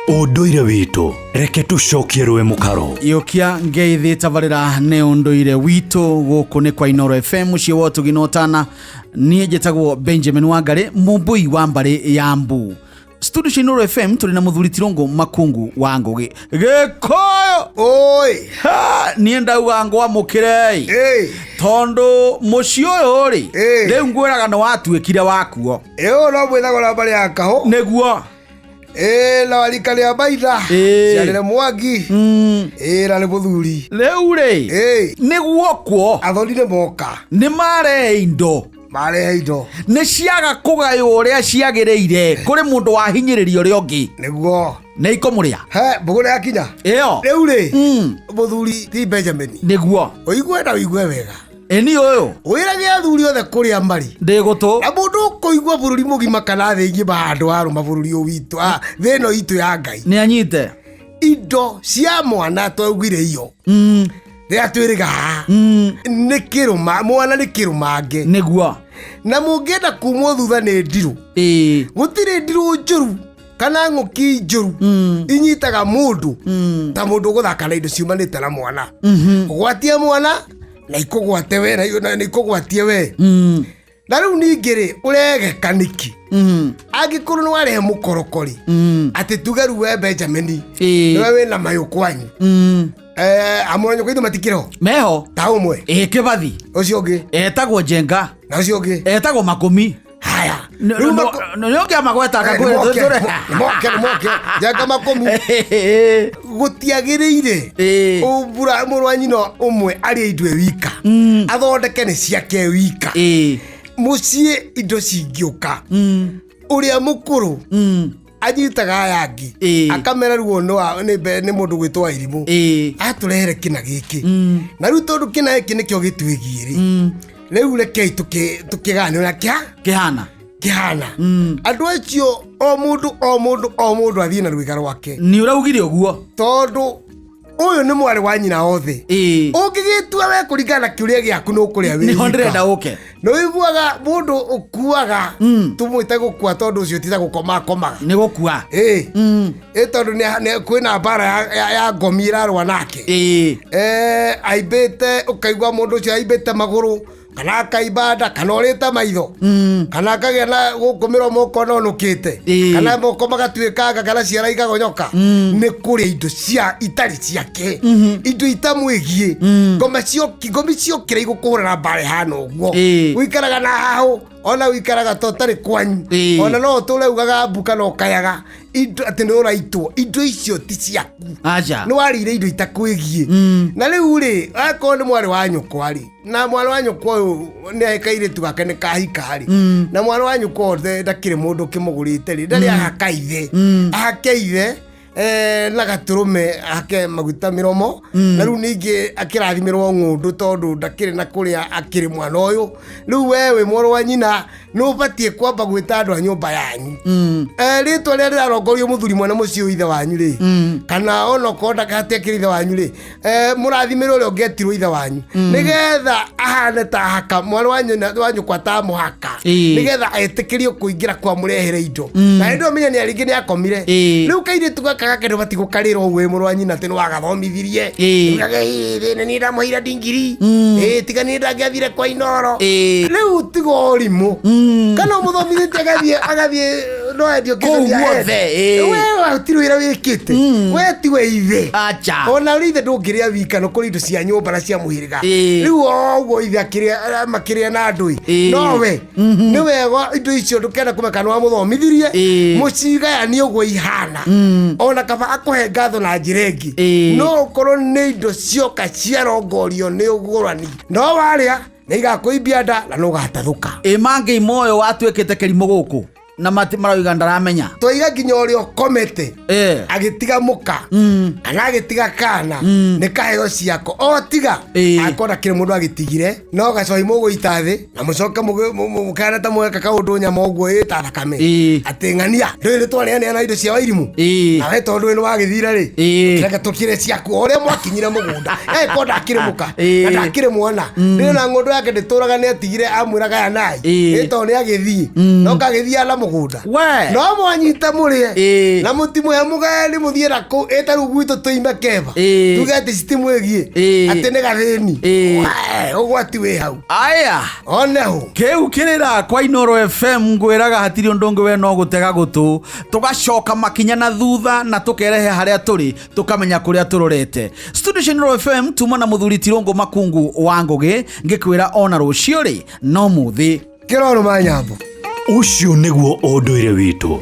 Unduire witu reke tucokie rwe mukaro yokia ngeithi tabarira ne unduire witu guku ni kwa Inooro FM mucie wotu ginotana nie jetagwo Benjamin Wangari mumbui wa mbari ya Mbu. Studio cia Inooro FM tuli na muthuri Tirongo Makungu wa Ngugi Gikoyo oi ha nienda wango amukire tondo mucio yori riu ngwiraga no watuikire wakuo no mwithago na mbari ya kaho neguo la walikale ya baitha ciarire Mwangi na ni muthuri riu ri niguo kwo athonire moka ni mare indo ni ciaga kugayo uria ciagireire kuri mundu wa hinyiririo ri ongi niguo ne ikomuria mbugure yakinya riu ri muthuri ti Benjamin niguo uigwe na uigwe wega eni uyu wirage athuri othe kuria mari ndigutu na mundu kuigwa bururi mugima kana thingi bandu aruma bururi witu theno itu ya Ngai ni anyite indo cia mwana twagwire iyo ria twiriga ni kiruma mwana ni kirumange niguo na mungenda kumwo thutha ni ndiru gutire ndiru njuru kana ngoki njuru inyitaga mundu ta mundu guthaka na indo ciumanite na mwana gwatia mwana na ikugwate we na ikugwatie we na riu ningiri urege kaniki angikuru no arehe mukorokori ati tugeru we Benjamin niwe wina mayu kwanyu amonyo kwitu matikiro meho ta umwe kibathi ucio ungi etagwo Jenga na ucio ungi etagwo Makumi haya no ngia magweta akagwe tore moke Jenga Makumi gutiagirire ubura murwanyino umwe ari indwe wika athondeke ni ciake wika mucie indo cingioka uria mukuru anyitaga yangi akamera ruo ni mundu gwitwa irimu aturehere kina giki na riu tondu kina giki nikio gitwigiri riu rekei tukigane na kihana andu acio o mundu athie na rwigaro wake ni uraugire uguo tondu uyu ni mwari wa nyina othe ungigitua we kuringana kiuria giaku no kuria we ni ndrenda uke no iguaga mundu ukuaga tumwite gukua tondu ucio tita gukoma ni gukua tondu ni kwina bara ya ngomi irarwa nake aibete ukaigwa mundu ucio aibete maguru kana akaibanda kana orita maitho kana akagĩa na gukumĩrwo moko nonũkĩte kana moko magatuĩkanga kana ciara ikagonyoka nĩ kũrĩa indo cia itarĩ ciake indo itamwĩgiĩ ngomi ciokĩra igũkũhũrana mbara hana ũguo wĩikaraga na hahũ ona wĩikaraga to tarĩ kwanyu ona no ũtũre ugaga mbuka no kayaga indo atĩ nĩ ũraitwo indo icio ti ciaku nĩ warĩire indo itakwĩgiĩ na rĩu rĩ akorwo nĩ mwarĩ wa nyũkwa rĩ na mwana wa nyũkwa ũyũ nĩ kairĩtu gake nĩ kahika rĩ na mwana wa nyũkwa othe ndakĩrĩ mũndũ kĩmũgũrĩte rĩ ndarĩ ahaka ithe na gaturume ake maguta miromo na riu ningi akirathimirwo ngundu tondu ndakiri na kuria akiri mwana uyu riu wewe moro wa nyina no batie kwamba gwita andu a nyumba yanyu ritwa ria rirarongorio muthuri mwana mucio ithe wanyu ri kana ono konda kate kiri ithe wanyu ri murathimirwo uri ungetirwo ithe wanyu nigetha ahane ta haka mwana wanyu kwa ta muhaka nigetha etikirio kuingira kwa murehere indo na ndio menya ni aringi ni akomire riu kaire tugaka gake ndo batigukarira we murwa nyina teno wagathomithirie ngage ni ndamuhira dingiri tigani ndagiathire kwa Inooro riu tigo rimu kana muthomithite agathie no endio kithe we tirwira wikite we tiwe ithe ona rithe ndungiria wika no kuri indo cia nyumba na cia muhiriga riu oguo ithe makiria na ndui no we ni wega indo icio ndukenda kumeka no muthomithirie mucigayani uguo ihana ona kaba akuhe ngatho na njirengi no korwo nĩ indo cioka ciarongorio nĩ ũgũrani no warĩa nĩ igakwĩmbia nda na no gatathuka mangi imoyo watuĩkĩte kĩrimũ gũkũ na marauga ndaramenya toiga nginya ũrĩa ũkomete agĩtiga mũka kana agĩtiga kana nĩ kaheo ciako o tiga akona kĩrĩ mũndũ agĩtigire no gacoi mũgũita thĩ na mũcoke mũkana ta mweka kaũndũ nyama ũguo ta thakame atĩ ng'ania ndũĩ nĩtwaneana indo cia Wairimu na we tondũ nĩ wagĩthira rĩ reke tũkire ciaku ũrĩa mwakinyire mũgũnda konda akĩrĩ mũka na ndakĩrĩ mwana ndĩ na ng'ũndũ yake ndĩtũraga nĩ atigire amwĩraga ya nai tondũ nĩ agĩthiĩ no kagĩthiĩ ala mugunda We. no mwanyita murie Ĩĩ. na mutimwe mugani muthie na ku eta rugwito tuime keba Ĩĩ. tugete sitimwegie Ĩĩ. ati ne gathini ugwati we hau aya oneho kiu kirira kwa Inoro FM ngwiraga hatiri undu ungi we no gutega gutu tugacoka makinya na thutha na tukerehe haria turi tukamenya kuria turorete. Studio cia Inoro FM tuma na muthuri Tirongo Makungu wa Ngugi ngikwira ona rucio ri no muthi kiroro manyambo Ucio nĩguo ũndũire witũ.